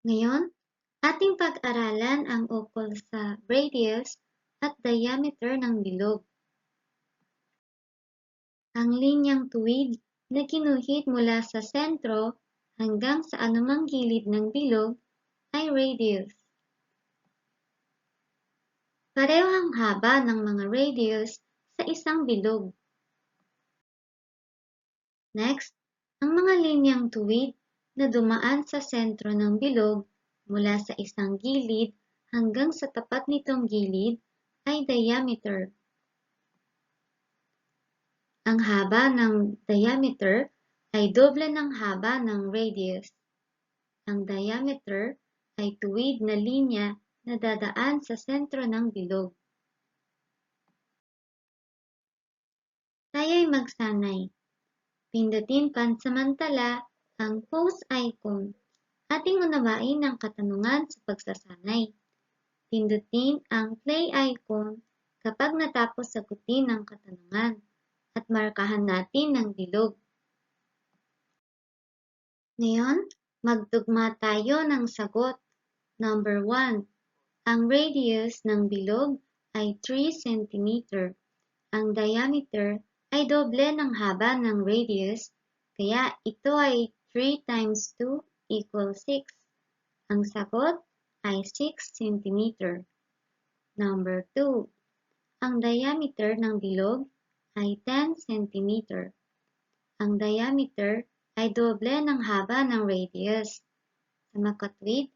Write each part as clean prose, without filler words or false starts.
Ngayon, ating pag-aralan ang ukol sa radius at diameter ng bilog. Ang linyang tuwid na ginuhit mula sa sentro hanggang sa anumang gilid ng bilog ay radius. Pareho ang haba ng mga radius sa isang bilog. Next, ang mga linyang tuwid na dumaan sa sentro ng bilog mula sa isang gilid hanggang sa tapat nitong gilid ay diameter. Ang haba ng diameter ay doble ng haba ng radius. Ang diameter ay tuwid na linya na dadaan sa sentro ng bilog. Tayo'y magsanay. Pindutin pansamantala ang pause icon. Ating unawain ang katanungan sa pagsasanay. Pindutin ang play icon kapag natapos sagutin ang katanungan at markahan natin ang bilog. Ngayon, magtugma tayo ng sagot. Number 1. Ang radius ng bilog ay 3 cm. Ang diameter ay doble ng haba ng radius, kaya ito ay 3 times 2 equals 6. Ang sagot ay 6 cm. Number 2. Ang diameter ng bilog ay 10 cm. Ang diameter ay doble ng haba ng radius. Sa makatwid,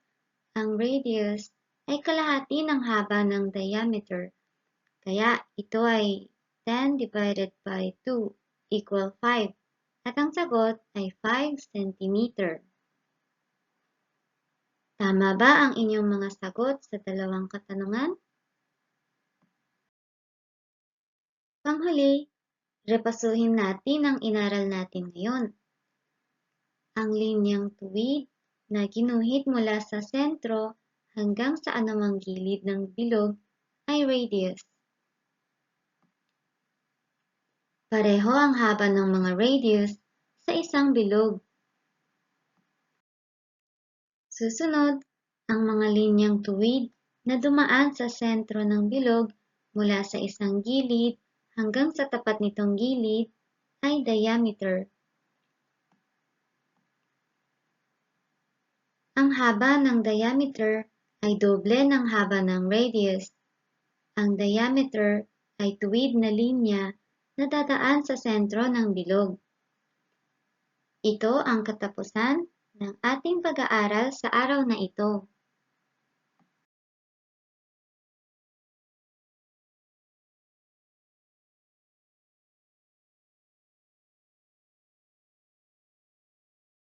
ang radius ay kalahati ng haba ng diameter, kaya ito ay 10 divided by 2 equal 5, at ang sagot ay 5 cm. Tama ba ang inyong mga sagot sa dalawang katanungan? Panghuli, repasuhin natin ang inaral natin ngayon. Ang linyang tuwid na ginuhit mula sa sentro hanggang sa anumang gilid ng bilog ay radius. Pareho ang haba ng mga radius sa isang bilog. Susunod, ang mga linyang tuwid na dumaan sa sentro ng bilog mula sa isang gilid hanggang sa tapat nitong gilid ay diameter. Ang haba ng diameter ay doble ng haba ng radius. Ang diameter ay tuwid na linya na dadaan sa sentro ng bilog. Ito ang katapusan ng ating pag-aaral sa araw na ito.